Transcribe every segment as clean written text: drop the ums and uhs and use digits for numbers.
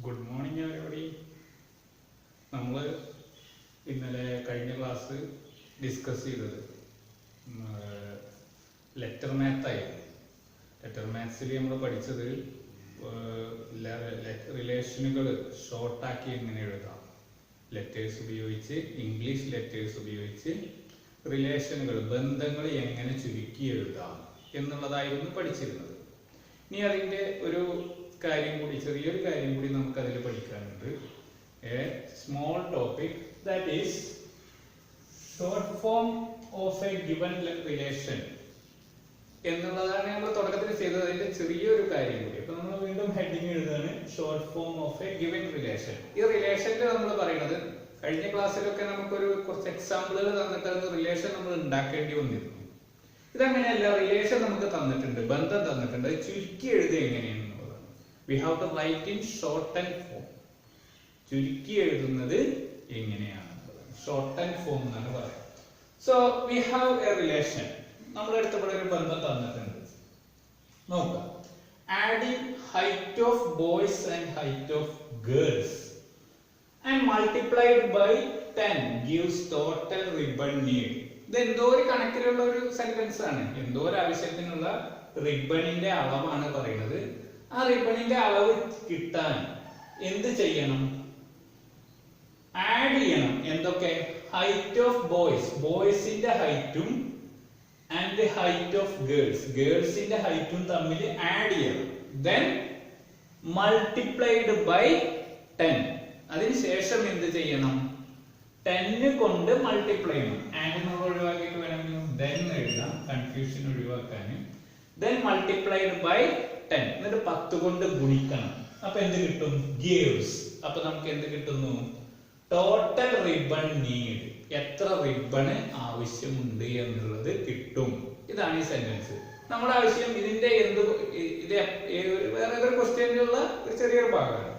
Good morning everybody. നമ്മൾ ഇന്നലെ കഴിഞ്ഞ ക്ലാസ് ഡിസ്കസ് ചെയ്തത് ലെറ്റർ മാത്ത് ആയിരുന്നു. ലെറ്റർ മാത്സിൽ നമ്മൾ പഠിച്ചത് റിലേഷനുകൾ ഷോർട്ടാക്കി എങ്ങനെ എഴുതാം, ലെറ്റേഴ്സ് ഉപയോഗിച്ച്, ഇംഗ്ലീഷ് ലെറ്റേഴ്സ് ഉപയോഗിച്ച് റിലേഷനുകൾ, ബന്ധങ്ങൾ എങ്ങനെ ചുരുക്കി എഴുതാം എന്നുള്ളതായിരുന്നു പഠിച്ചിരുന്നത്. ഇനി അതിൻ്റെ ഒരു കാര്യം കൂടി, ചെറിയൊരു കാര്യം കൂടി നമുക്ക് അതിൽ പഠിക്കാനുണ്ട്. A small topic, that is short form of a given relation എന്നുള്ളതാണ് നമ്മൾ തുടക്കത്തിൽ ചെയ്തത്. അതിന്റെ ചെറിയൊരു കാര്യം കൂടി. അപ്പൊ നമ്മൾ വീണ്ടും ഹെഡിങ് എഴുതാണ്, short form of a given relation. ഈ റിലേഷനിൽ നമ്മൾ പറയുന്നത്, കഴിഞ്ഞ ക്ലാസ്സിലൊക്കെ നമുക്കൊരു കുറച്ച് എക്സാമ്പിളുകൾ തന്നിട്ട് റിലേഷൻ നമ്മൾ ഉണ്ടാക്കേണ്ടി വന്നിരുന്നു. ഇതങ്ങനെയല്ല, റിലേഷൻ നമുക്ക് തന്നിട്ടുണ്ട്, ബന്ധം തന്നിട്ടുണ്ട്, അത് ചുരുക്കി എഴുതുക എങ്ങനെയാണ്. We have to write in shortened form. ചുരുക്കി എഴുതുന്നത് എങ്ങനെയാണ്, shortened form എന്നാണ് പറയുന്നത്. So we have a relation. നമ്മുടെ അടുത്തവിടെ ഒരു ബന്ധം തന്നിട്ടുണ്ട്. നോക്കാം. Adding height of boys and height of girls and multiplied by 10 gives total ribbon need. ഇത് എന്തോ ഒരു കണക്കിലുള്ള ഒരു സെന്റൻസ് ആണ്. എന്തോ ഒരു ആവശ്യത്തിനുള്ള റിബണിന്റെ അളവാണ് പറയുന്നത്. ആ റിബണിന്റെ അളവ് കിട്ടാൻ എന്ത് ചെയ്യണം? ആഡ് ചെയ്യണം. എന്തൊക്കെ? ഹൈറ്റ് ഓഫ് ബോയ്സ്, ബോയ്സിന്റെ ഹൈറ്റും ആൻഡ് ഹൈറ്റ് ഓഫ് ഗേൾസ്, ഗേൾസിന്റെ ഹൈറ്റും തമ്മിൽ ആഡ് ചെയ്യണം. Then multiplied by 10. അതിനുശേഷം എന്ത് ചെയ്യണം? 10 കൊണ്ട് മൾട്ടിപ്ലൈ ചെയ്യണം. ആൻഡ് നമ്മൾ ഒഴിവാക്കിയിട്ട് വേണമെങ്കിൽ ദെൻ എഴുതാം, കൺഫ്യൂഷൻ ഒഴിവാക്കാൻ. ദെൻ മൾട്ടിപ്ലൈഡ് ബൈ 10, എന്നിട്ട് 10 കൊണ്ട് ഗുണിക്കണം. അപ്പൊ എന്ത് കിട്ടും? ഗിവ്സ്. അപ്പൊ നമുക്ക് എന്ത് കിട്ടുന്നു? ടോട്ടൽ റിബൺ നീഡ്, എത്ര റിബണ് ആവശ്യമുണ്ട് എന്നുള്ളത് കിട്ടും. ഇതാണ് ഈ സെന്റൻസ്. നമ്മുടെ ആവശ്യം ഇതിന്റെ ഇത് വേറെ ഒരു ക്വസ്റ്റ്യനിലുള്ള ഒരു ചെറിയൊരു ഭാഗമാണ്.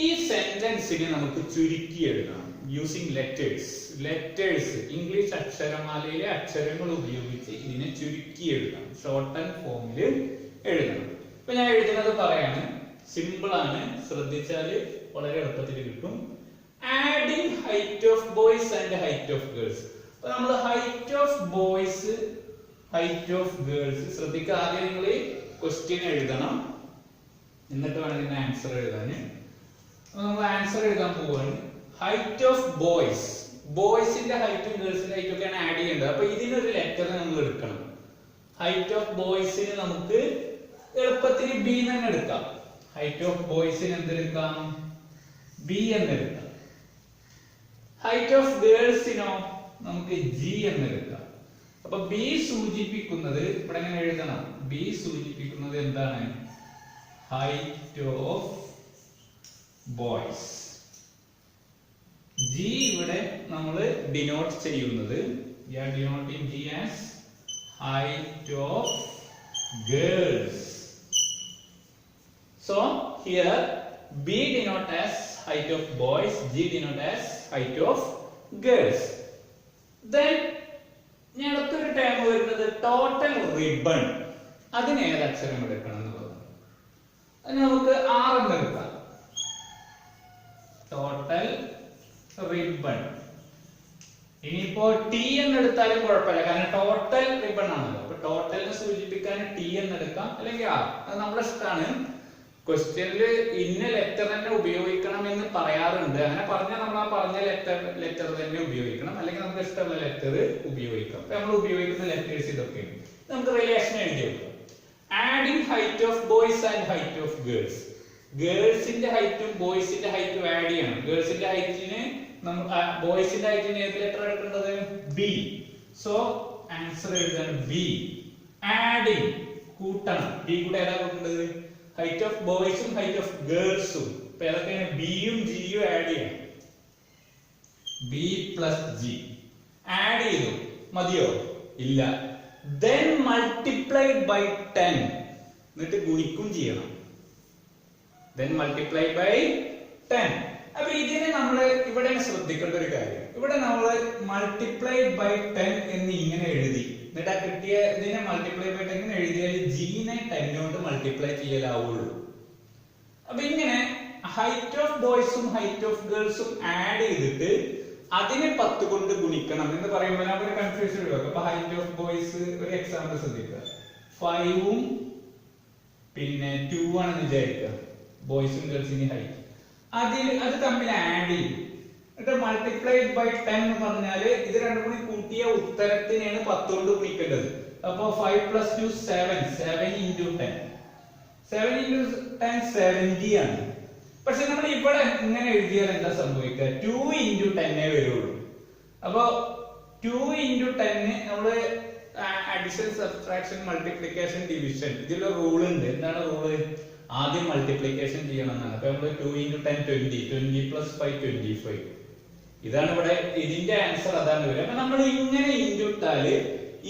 ഈ സെന്റൻസിനെ നമുക്ക് ചുരുക്കി എഴുതാം യൂസിങ് ലെറ്റേഴ്സ്. ലെറ്റേഴ്സ്, ഇംഗ്ലീഷ് അക്ഷരമാലയിലെ അക്ഷരങ്ങൾ ഉപയോഗിച്ച് ഇതിനെ ചുരുക്കി എഴുതാം, ഷോർട്ടൻ ഫോമിൽ എഴുതണം. ഇപ്പൊ ഞാൻ എഴുതുന്നത് പറയാണ്, സിമ്പിൾ ആണ്, ശ്രദ്ധിച്ചാല് വളരെ എളുപ്പത്തിൽ കിട്ടും. Adding height of boys and height of girls. അപ്പൊ നമ്മൾ height of boys, height of girls ശ്രദ്ധിക്കുക. ആദ്യം നിങ്ങൾ ക്വസ്റ്റ്യൻ എഴുതണം, എന്നിട്ട് വേണം ഇതിന്റെ ആൻസർ എഴുതാൻ. നമ്മൾ ആൻസർ എഴുതാൻ പോവാണ്. ഹൈറ്റ് ഓഫ് ബോയ്സ്, ബോയ്സിന്റെ ഹൈറ്റും ഗേൾസിന്റെ ഹൈറ്റും ഒക്കെയാണ് ആഡ് ചെയ്യേണ്ടത്. അപ്പൊ ഇതിനൊരു ലെറ്റർ നമ്മൾ എടുക്കണം. ഹൈറ്റ് ഓഫ് ബോയ്സിന് നമുക്ക് എളുപ്പത്തിന് ബി തന്നെ എടുക്കാം. ഹൈറ്റ് ഓഫ് ബോയ്സിന് എന്തെടുക്കാം? ബി എന്നെടുക്കാം. ഹൈറ്റ് ഓഫ് ഗേൾസിനോ നമുക്ക് ജി എന്നെടുക്കാം. അപ്പൊ ബി സൂചിപ്പിക്കുന്നത്, ഇവിടെ എങ്ങനെ എഴുതണം? ബി സൂചിപ്പിക്കുന്നത് എന്താണ്? Height of boys. ജി ഇവിടെ നമ്മൾ ഡിനോട്ട് ചെയ്യുന്നത്, denoting G as height of girls. So here B denote as height of boys, G denote as height of girls. Then അടുത്തൊരു ടേം വരുന്നത് ടോട്ടൽ റിബൺ. അതിന് ഏത് അക്ഷരം എടുക്കണം എന്നുള്ളതാണ്. അതിന് നമുക്ക് R എന്ന് എടുക്കാം. Total ribbon. ഇനിയിപ്പോ ടി എന്ന് എടുത്താലും കുഴപ്പമില്ല, കാരണം ടോട്ടൽ റിബൺ ആണല്ലോ. അപ്പൊ ടോട്ടലിനെ സൂചിപ്പിക്കാൻ ടി എന്ന് എടുക്കാം, അല്ലെങ്കിൽ ആർ. അത് നമ്മുടെ ഇഷ്ടമാണ്. ക്വസ്റ്റ്യനിൽ ഇന്ന ലെറ്റർ തന്നെ ഉപയോഗിക്കണം എന്ന് പറയാറുണ്ട്. അങ്ങനെ പറഞ്ഞാൽ നമ്മൾ ആ പറഞ്ഞ ലെറ്റർ തന്നെ ഉപയോഗിക്കണം, അല്ലെങ്കിൽ നമുക്ക് ഇഷ്ടമുള്ള ലെറ്റർ ഉപയോഗിക്കാം. അപ്പൊ നമ്മൾ ഉപയോഗിക്കുന്ന ലെറ്റേഴ്സ് ഇതൊക്കെയാണ്. നമുക്ക് റിലേഷൻ എഴുതി വെക്കാം. Adding height of boys and height of girls. ഗേൾസിന്റെ ഹൈറ്റും ബോയ്സിന്റെ ഹൈറ്റും ആഡ് ചെയ്യണം. ഗേൾസിന്റെ ഹൈറ്റിന് ബോയ്സിന്റെ ഹൈറ്റിന് ഏത് ലെറ്റർ എടുക്കേണ്ടത്? ബി. സോ ആൻസർ എഴുതാൻ ബി. ആഡിങ്, കൂട്ടണം. ബി കൂടെ ഏതാ കൂട്ടേണ്ടത്? ഹൈറ്റ് ഓഫ് ബോയ്സും ഹൈറ്റ് ഓഫ് ഗേൾസും. അപ്പൊ ഏതൊക്കെയാണ്? ബിയും ജിയും ആഡ് ചെയ്യണം. ബി പ്ലസ് ജി ആഡ് ചെയ്തു. മതിയോ? ഇല്ല. ദെൻ മൾട്ടിപ്ലൈഡ് ബൈ 10, എന്നിട്ട് ഗുണിക്കും ചെയ്യണം. then multiply by 10. അപ്പൊ ഇതിനെ നമ്മൾ ഇവിടെ ശ്രദ്ധിക്കേണ്ട ഒരു കാര്യം, ഇവിടെ നമ്മൾ multiplied by 10 എന്ന് ഇങ്ങനെ എഴുതി, എന്നിട്ട് ആ കിട്ടിയ ഇതിനെ multiply by 10 എഴുതിയാൽ g നെ 10 കൊണ്ട് മൾട്ടിപ്ലൈ ചെയ്യലാവുള്ളൂ. അപ്പൊ ഇങ്ങനെ ഹൈറ്റ് ഓഫ് ബോയ്സും ഹൈറ്റ് ഓഫ് ഗേൾസും ആഡ് ചെയ്തിട്ട് അതിനെ 10 കൊണ്ട് ഗുണിക്കണം എന്ന് പറയുമ്പോൾ നമുക്ക് കൺഫ്യൂഷൻ ഒഴിവാക്കും. അപ്പൊ ഹൈറ്റ് ഓഫ് ബോയ്സ് ഒരു എക്സാമ്പിൾ ശ്രദ്ധിക്കുക. 5ഉം പിന്നെ 2 ആണെന്ന് വിചാരിക്കുക, ബോയ്സും ഗേൾസിന്റെ ഹൈറ്റ്. അത് തമ്മിൽ ആഡ് ചെയ്യും, എന്നിട്ട് മൾട്ടിപ്ലൈഡ് ബൈ 10 എന്ന് പറഞ്ഞാല് ഇത് രണ്ടും കൂടി കൂട്ടിയ ഉത്തരത്തിനെയാണ് 10 കൊണ്ട് ഗുണിക്കേണ്ടത്. അപ്പൊ 5 + 2 7 7 × 10 7 × 10 70 ആണ്. പക്ഷെ നമ്മൾ ഇവിടെ ഇങ്ങനെ എഴുതിയാൽ എന്താ സംഭവിക്കുക? 2 × 10 വരുള്ളൂ. അപ്പൊ 2 × 10 നമ്മള് അഡിഷൻ, സബ്ട്രാക്ഷൻ, മൾട്ടിപ്ലിക്കേഷൻ, ഡിവിഷൻ ഇതിലുള്ള റൂൾ ഉണ്ട്. എന്താണ് റൂള്? ആദ്യം മൾട്ടിപ്ലിക്കേഷൻ ചെയ്യണം എന്നാണ്. അപ്പൊ നമ്മള് 2 × 10 20 20 + 5 25. ഇതാണ് ഇവിടെ ഇതിന്റെ ആൻസർ, അതാണ് വരിക. അപ്പൊ നമ്മൾ ഇങ്ങനെ ഇൻഡുട്ടാല്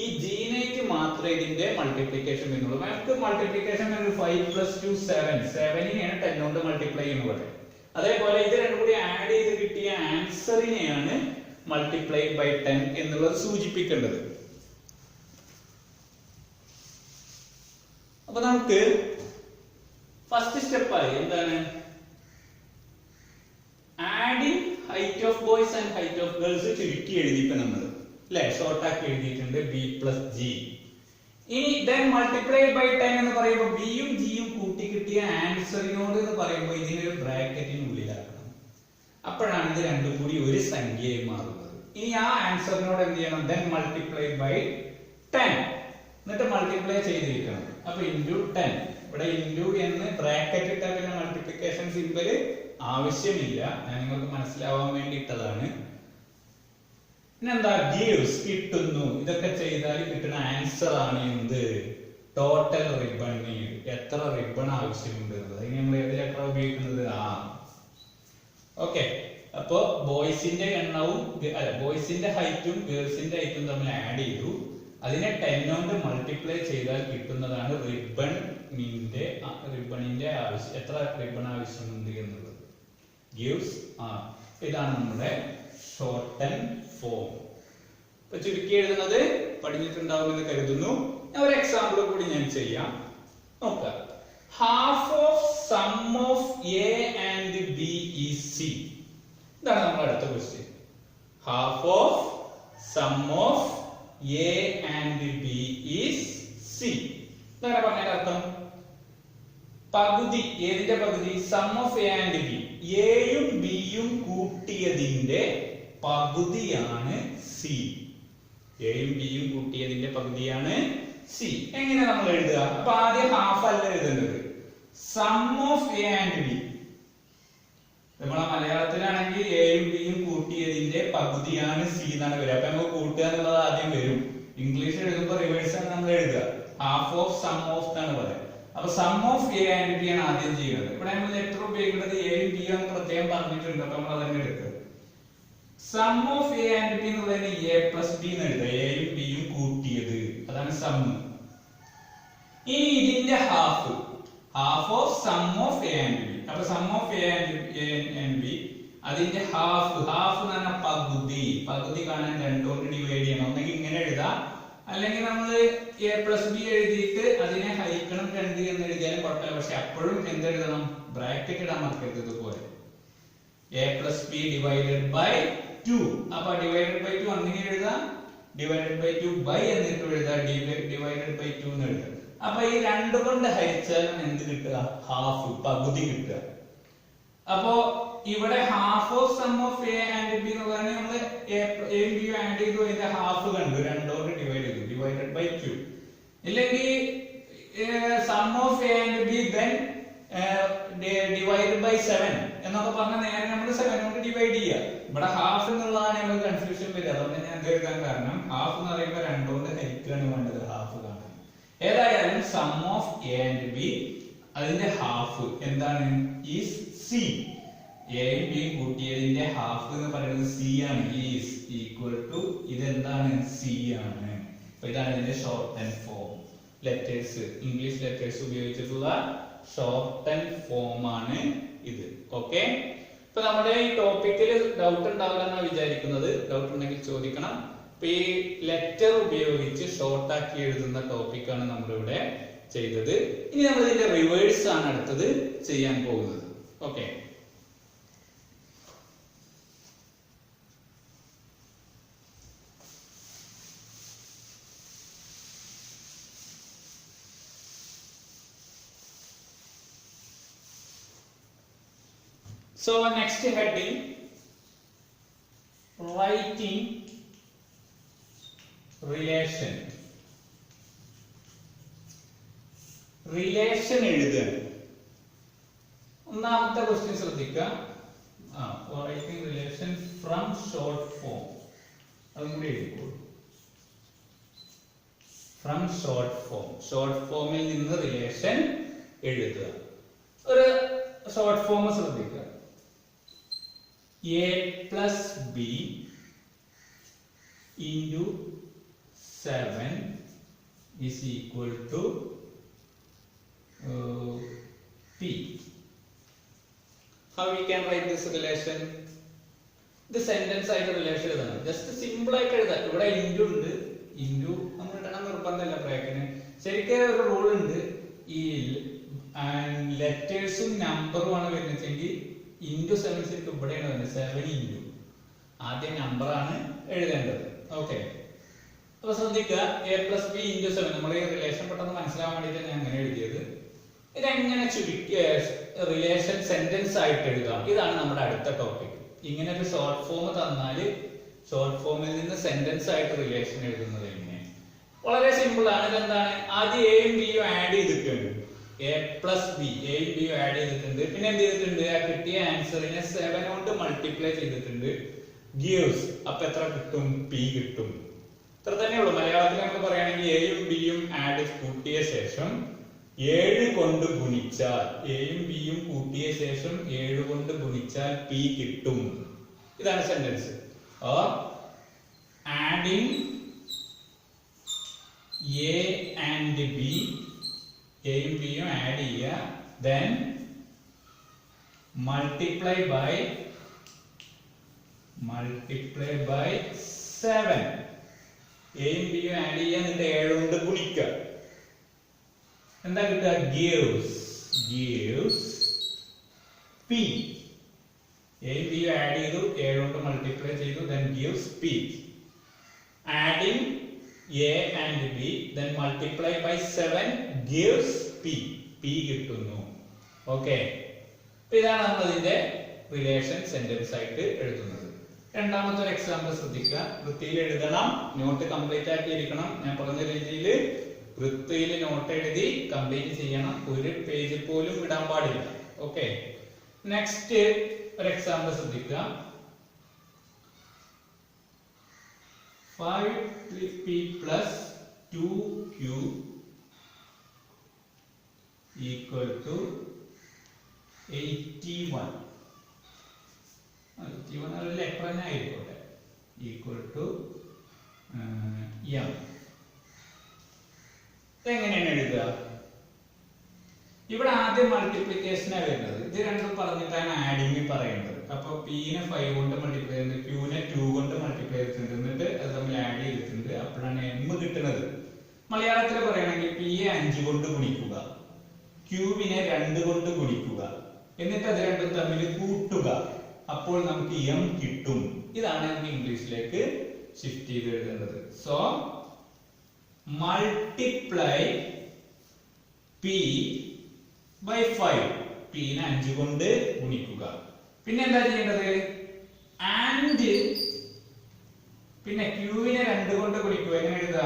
ഈ ജീനയ്ക്ക് മാത്രമേ ഇതിന്റെ മൾട്ടിപ്ലിക്കേഷൻ വരുന്നുള്ളൂ. നമുക്ക് മൾട്ടിപ്ലിക്കേഷൻ 5 + 2 7 7നെയാണ് 10 കൊണ്ട് മൾട്ടിപ്ലൈ ചെയ്യുന്നത്. അതേപോലെ ഇത് രണ്ടും കൂടി ആഡ് ചെയ്ത് കിട്ടിയ ആൻസറിനെയാണ് മൾട്ടിപ്ലൈഡ് ബൈ 10 എന്നുള്ളത് സൂചിപ്പിക്കേണ്ടത്. അപ്പൊ നമുക്ക് ഫസ്റ്റ് സ്റ്റെപ്പായി എന്താണ്? Adding height of boys and height of girls ചുരുക്കി എഴുതിപ്പോ നമ്മൾ അല്ലെ, ഷോർട്ട് ആക്കി എഴുതിയിട്ടുണ്ട് b + g. ഇനി then multiplied by 10 എന്ന് പറയുമ്പോൾ b യും g യും കൂട്ടി കിട്ടിയ ആൻസറിനോട് എന്ന് പറയുമ്പോൾ ഇതിനൊരു ബ്രാക്കറ്റിനുള്ളിലാക്കണം. അപ്പോഴാണ് ഇത് രണ്ടും കൂടി ഒരു സംഖ്യയായി മാറുന്നത്. ഇനി ആ ആൻസറിനോട് എന്ത് ചെയ്യണം? then multiplied by 10 എന്നിട്ട് മൾട്ടിപ്ലൈ ചെയ്തിരിക്കണം. അപ്പൊ × 10 ഇവിടെ ഇൻറ്റു എന്ന് ബ്രാക്കറ്റ് ഇട്ടാൽ പിന്നെ മൾട്ടിപ്ലിക്കേഷൻ സിമ്പൽ ആവശ്യമില്ല, ഞാൻ നിങ്ങൾക്ക് മനസ്സിലാവാൻ വേണ്ടി ഇട്ടതാണ്. പിന്നെന്താ? ഗീവ്സ് കിട്ടുന്നു. ഇതൊക്കെ ചെയ്താൽ കിട്ടുന്ന ആൻസർ ആണ് എന്ത്? Total ribbon need. എത്ര റിബൺ ആവശ്യമുണ്ട് എന്നുള്ളത്. ഇനി നമ്മൾ ഏത് ലെറ്റർ ഉപയോഗിക്കുന്നത്? ഓക്കെ. അപ്പോ ബോയ്സിന്റെ എണ്ണവും ബോയ്സിന്റെ ഹൈറ്റും ഗേൾസിന്റെ ഹൈറ്റും തമ്മിൽ ആഡ് ചെയ്തു. അതിനെ 10 കൊണ്ട് മൾട്ടിപ്ലൈ ചെയ്താൽ കിട്ടുന്നതാണ് റിബണിന്റെ ആവശ്യം, എത്ര റിബൺ ആവശ്യമുണ്ട് എന്നുള്ളത്. ഗീവ്സ് ഇതാണ് നമ്മുടെ ഷോർട്ടൻ ഫോം. ഇപ്പൊ ചുരുക്കി എഴുതുന്നത് പഠിച്ചിട്ടുണ്ടാവുമെന്ന് കരുതുന്നു. ഒരു എക്സാമ്പിൾ കൂടി ഞാൻ ചെയ്യാം, നോക്കാം. Half of sum of A and B is C. ഇതാണ് നമ്മുടെ അടുത്ത question. Half of sum of A and B is C. എന്താണ് പറഞ്ഞതിന്റെ അർത്ഥം? പകുതി. ഏതിന്റെ പകുതി? Sum of A and B. എയും ബിയും കൂട്ടിയതിന്റെ പകുതിയാണ് സി. എയും ബിയും കൂട്ടിയതിന്റെ പകുതിയാണ് സി. എങ്ങനെ നമ്മൾ എഴുതുക? അപ്പൊ ആദ്യം ഹാഫ് അല്ല എഴുതേണ്ടത്, sum of A and B. നമ്മളെ മലയാളത്തിലാണെങ്കിൽ എയും ബിയും കൂട്ടിയതിന്റെ പകുതിയാണ് സി എന്നാണ് വരിക. അപ്പൊ നമുക്ക് കൂട്ടുക എന്നുള്ളത് ആദ്യം വരും. ഇംഗ്ലീഷിൽ എഴുതുമ്പോൾ റിവേഴ്സ് ആണ് നമ്മൾ എഴുതുക. ഹാഫ് ഓഫ് സം ഓഫ് എന്നാണ് പറയുക. അപ്പൊ sum of A and B ആണ് ആദ്യം ചെയ്യുന്നത്. ഇവിടെ നമ്മൾ ലെറ്റർ ഉപയോഗിക്കുന്നത് എയും ബി എന്ന് പ്രത്യേകം പറഞ്ഞിട്ടുണ്ട്. അപ്പൊ നമ്മൾ അതന്നെ എടുക്കുക. Sum of A and B എന്നുള്ളതിന് a + b എന്ന് എഴുതുക. എയും ബിയും കൂട്ടിയത്, അതാണ് സം. ഇനി ഇതിന്റെ half, half of sum of A and B. അപ്പൊ sum of A and B അതിന്റെ ഹാഫ്, ഹാഫ് എന്ന് പറഞ്ഞാൽ പകുതി. പകുതി കാണാൻ 2 കൊണ്ട് ഡിവൈഡ് ചെയ്യണം. ഒന്നെങ്കിൽ ഇങ്ങനെ എഴുതാം, അല്ലെങ്കിൽ നമ്മൾ a + b എഴുതിയിട്ട് അതിനെ ഹരിക്കണം 2 എന്ന് എഴുതിയാലും കുഴപ്പമില്ല. പക്ഷെ അപ്പോഴും എന്തെഴുതണം? ബ്രാക്കറ്റ് ഇടാൻ മറക്കരുത്. ഇതുപോലെ a + b ഡിവൈഡഡ് ബൈ 2. അപ്പൊ ഡിവൈഡഡ് ബൈ 2 അങ്ങനെ എഴുതാം, ഡിവൈഡഡ് ബൈ 2 ബൈ എന്നിട്ട് എഴുതാം, ഡിവൈഡഡ് ബൈ 2 എന്ന് എഴുതാം. അപ്പൊ ഈ 2 കൊണ്ട് ഹരിച്ചാൽ എന്ത് കിട്ടുക? ഹാഫ്, പകുതി കിട്ടുക. അപ്പോ ഇവിടെ half of sum of A and B എന്ന് പറഞ്ഞാൽ നമ്മൾ എയും ബിയും ആഡ് ചെയ്തു, അതിന്റെ ഹാഫ് കണ്ടു, 2 കൊണ്ട് ഡിവൈഡ് ചെയ്തു, ഡിവൈഡഡ് ബൈ 2. ഇല്ലെങ്കിൽ sum of A and B then divided by 7 എന്നൊക്കെ പറഞ്ഞാൽ നേരെ നമ്മൾ 7 കൊണ്ട് ഡിവൈഡ് ചെയ്യുക. ഇവിടെ ഹാഫ് എന്നുള്ളതാണ് നമ്മൾ കൺഫ്യൂഷൻ വരിക. അതുകൊണ്ട് ഞാൻ എന്ത് എഴുതാൻ കാരണം, ഹാഫ് എന്ന് പറയുമ്പോൾ 2 കൊണ്ട് ഹരിക്കുകയാണ് വേണ്ടത്, ഹാഫ് കാണാൻ. ഏതായാലും sum of A and B അതിന്റെ ഹാഫ് എന്താണ്? Is C. എയും ബിയും കൂട്ടിയതിന്റെ ഹാഫ് എന്ന് പറയുന്നത് സി ആണ്. ഈസ് ഈക്വൽ ടു ഇതെന്താണ്? സി ആണ്. അപ്പൊ ഇതാണ് ഇതിന്റെ shorten form. Letters, English letters ഉപയോഗിച്ചിട്ടുള്ള ഷോർട്ടൻ ഫോം ആണ് ഇത്. ഓക്കെ. ഇപ്പൊ നമ്മുടെ ഈ ടോപ്പിക്കിൽ ഡൗട്ട് ഉണ്ടാവില്ല എന്നാണ് വിചാരിക്കുന്നത്. ഡൗട്ട് ഉണ്ടെങ്കിൽ ചോദിക്കണം. അപ്പൊ ഈ ലെറ്റർ ഉപയോഗിച്ച് ഷോർട്ട് ആക്കി എഴുതുന്ന ടോപ്പിക്കാണ് നമ്മളിവിടെ ചെയ്തത്. ഇനി നമ്മൾ ഇതിന്റെ റിവേഴ്സ് ആണ് അടുത്തത് ചെയ്യാൻ പോകുന്നത്. Okay. So next heading, writing relation. Relation എഴുതുക. ഒന്നാമത്തെ ക്വസ്റ്റ്യൻ ശ്രദ്ധിക്കുക. Writing relation from short form. അതും കൂടി എഴുതിക്കോളൂ. From short form. ഷോർട്ട് ഫോമിൽ നിന്ന് റിലേഷൻ എഴുതുക. ഒരു ഷോർട്ട് ഫോം ശ്രദ്ധിക്കുക. a plus b into 7 is equal to p. How we can write this relation? ഇത് സെന്റൻസ് ആയിട്ട് റിലേഷൻ എഴുതണം. ജസ്റ്റ് സിമ്പിൾ ആയിട്ട് എഴുതാം. ഇവിടെ ഇൻറ്റു ഉണ്ട്. ഇൻറ്റു നമ്മൾ ഇടണം നിർബന്ധമില്ല ബ്രാക്കറ്റിന്. ശരിക്കും ഒരു റൂൾ ഉണ്ട്. ഈ ലെറ്റേഴ്സും നമ്പറും ആണ് വരുന്നതെങ്കിൽ ഇൻറ്റു 7 ശരിക്കും ഇവിടെയാണ് വരുന്നത്. 7 ഇൻറ്റു ആദ്യം നമ്പറാണ് എഴുതേണ്ടത്. ഓക്കെ, അപ്പൊ ശ്രദ്ധിക്കുക. a plus b into 7 നമ്മൾ ഈ റിലേഷൻ പെട്ടെന്ന് മനസ്സിലാവാൻ വേണ്ടിയിട്ട് ഞാൻ അങ്ങനെ എഴുതിയത്. ഇതെങ്ങനെ ചുരുക്കി റിലേഷൻ സെന്റൻസ് ആയിട്ട് എഴുതാം, ഇതാണ് നമ്മുടെ അടുത്ത ടോപ്പിക്. ഇങ്ങനെ ഒരു ഷോർട്ട് ഫോം തന്നാല് ഷോർട്ട് ഫോമിൽ നിന്ന് സെന്റൻസ് ആയിട്ട് റിലേഷൻ എഴുതുന്നത് എങ്ങനെ? വളരെ സിമ്പിൾ ആണ്. ഇതെന്താണ്? ആദ്യം എയും ബിയും ആഡ് ചെയ്തിട്ടുണ്ട്. a plus b, എയും ബിയും ആഡ് ചെയ്തിട്ടുണ്ട്. പിന്നെ എന്ത് ചെയ്തിട്ടുണ്ട്? ആ കിട്ടിയ ആൻസറിനെ 7 കൊണ്ട് മൾട്ടിപ്ലൈ ചെയ്തിട്ടുണ്ട്. ഗിവ്സ്. അപ്പൊ എത്ര കിട്ടും? p കിട്ടും. ഇത്ര തന്നെ ഉള്ളൂ. മലയാളത്തിൽ നമ്മൾ പറയുകയാണെങ്കിൽ എയും ബിയും ആഡ് കൂട്ടിയ ശേഷം 7 കൊണ്ട് ഗുണിച്ചാൽ, എയും ബിയും കൂട്ടിയ ശേഷം 7 കൊണ്ട് ഗുണിച്ചാൽ p കിട്ടും. ഇതാണ് sentence. Or adding a and b, എയും ബിയും ആഡ് ചെയ്യുക, then multiply by 7. എയും ബിയും ആഡ് ചെയ്യുക, എന്നിട്ട് 7 കൊണ്ട് ഗുണിക്കുക. എന്താ കിട്ടുക? gives p. എയും ബിയും ആഡ് ചെയ്തു, 7 കൊണ്ട് മൾട്ടിപ്ലൈ ചെയ്തു, then gives p. Adding a and b, then multiply by 7 gives p. p കിട്ടുന്നു. ഓക്കെ, ഇതാണ് നമ്മൾ ഇതിന്റെ റിലേഷൻ സെന്റൻസ് ആയിട്ട് എഴുതുന്നത്. രണ്ടാമത്തെ ഒരു എക്സാമ്പിൾ ശ്രദ്ധിക്കുക. വൃത്തിയിൽ എഴുതണം, നോട്ട് കംപ്ലീറ്റ് ആക്കിയിരിക്കണം. ഞാൻ പറഞ്ഞ രീതിയിൽ വൃത്തിയിൽ നോട്ട് എഴുതി കംപ്ലീറ്റ് ചെയ്യണം. ഒരു പേജ് പോലും വിടാൻ പാടില്ല. ഓക്കെ, നെക്സ്റ്റ് ഒരു എക്സാമ്പിൾ ശ്രദ്ധിക്കുക. 5p plus 2q equal to 81. 81 ഒരു ലെറ്റർ തന്നെ ആയിക്കോട്ടെ. Equal to m. എങ്ങനെയാണ് എഴുതുക? ഇവിടെ ആദ്യം മൾട്ടിപ്ലിക്കേഷനാണ് വരുന്നത്. ഇത് രണ്ടും പറഞ്ഞിട്ടാണ് ആഡിങ് പറയുന്നത്. അപ്പൊ p-നെ 5 കൊണ്ട് മൾട്ടിപ്ലൈ ചെയ്തിട്ടുണ്ട്, q-നെ 2 കൊണ്ട് മൾട്ടിപ്ലൈ ചെയ്തിട്ടുണ്ട്, എന്നിട്ട് അത് തമ്മിൽ ആഡ് ചെയ്തിട്ടുണ്ട്. അപ്പോഴാണ് m കിട്ടുന്നത്. മലയാളത്തിൽ പറയുകയാണെങ്കിൽ p-യെ 5 കൊണ്ട് ഗുണിക്കുക, q-വിനെ 2 കൊണ്ട് ഗുണിക്കുക, എന്നിട്ട് അത് രണ്ടും തമ്മിൽ കൂട്ടുക. അപ്പോൾ നമുക്ക് m കിട്ടും. ഇതാണ് ഇംഗ്ലീഷിലേക്ക് ഷിഫ്റ്റ് ചെയ്ത് എഴുതേണ്ടത്. So multiply p by 5. p-നെ 5 കൊണ്ട് ഗുണിക്കുക. പിന്നെ എന്താ ചെയ്യേണ്ടത്? ആൻഡ് പിന്നെ q-വിനെ 2 കൊണ്ട് ഗുണിക്കുക. എങ്ങനെ എഴുതുക?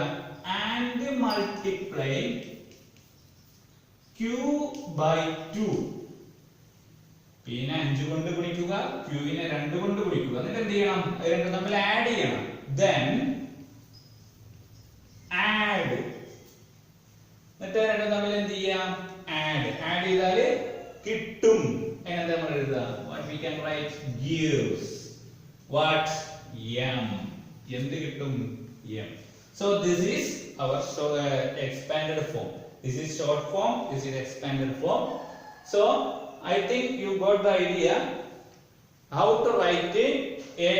And multiply q by 2. p-നെ 5 കൊണ്ട് ഗുണിക്കുക, q-വിനെ 2 കൊണ്ട് ഗുണിക്കുക, എന്നിട്ട് എന്ത് ചെയ്യണം? അത് രണ്ടും തമ്മിൽ ആഡ് ചെയ്യണം. then add, എന്നിട്ട് രണ്ടും തമ്മിൽ എന്ത് ചെയ്യാം? ആഡ് ചെയ്താൽ കിട്ടും. എങ്ങനെ നമ്മൾ എഴുതുക? what we can write? gives what? m. എന്ത് കിട്ടും? m. so this is our expanded form. This is short form, this is expanded form. So I think you got the idea how to write a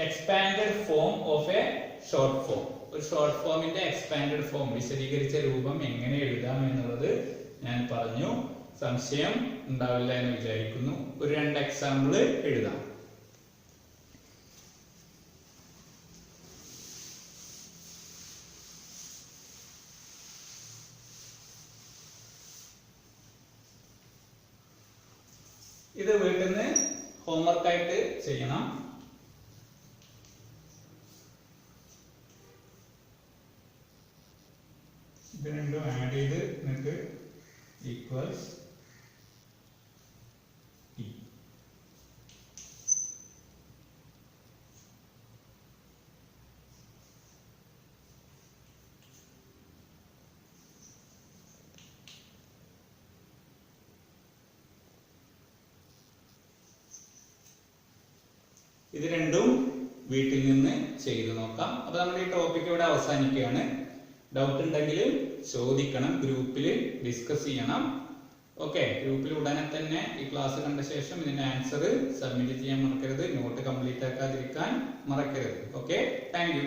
expanded form of a short form. ഒരു short ഫോമിന്റെ expanded form വിശദീകരിച്ച രൂപം എങ്ങനെ എഴുതാം എന്നുള്ളത് ഞാൻ പറഞ്ഞു. സംശയം ഉണ്ടാവില്ല എന്ന് വിചാരിക്കുന്നു. ഒരു 2 എക്സാമ്പിൾ എഴുതാം. ഇത് വീട്ടിൽ നിന്ന് ഹോംവർക്ക് ആയിട്ട് ചെയ്യണം. ഇത് രണ്ടും ആഡ് ചെയ്ത് നിങ്ങൾക്ക് ഈക്വൽസ് P. ഇത് രണ്ടും വീട്ടിൽ നിന്ന് ചെയ്തു നോക്കാം. അപ്പൊ നമ്മുടെ ഈ ടോപ്പിക് ഇവിടെ അവസാനിക്കുകയാണ്. ഡൗട്ട് ഉണ്ടെങ്കിൽ ചോദിക്കണം, ഗ്രൂപ്പിൽ ഡിസ്കസ് ചെയ്യണം. ഓക്കെ, ഗ്രൂപ്പിൽ ഉടനെ തന്നെ ഈ ക്ലാസ് കണ്ട ശേഷം ഇതിന്റെ ആൻസർ സബ്മിറ്റ് ചെയ്യാൻ മറക്കരുത്. നോട്ട് കംപ്ലീറ്റ് ആക്കാതിരിക്കാൻ മറക്കരുത്. Okay, thank you.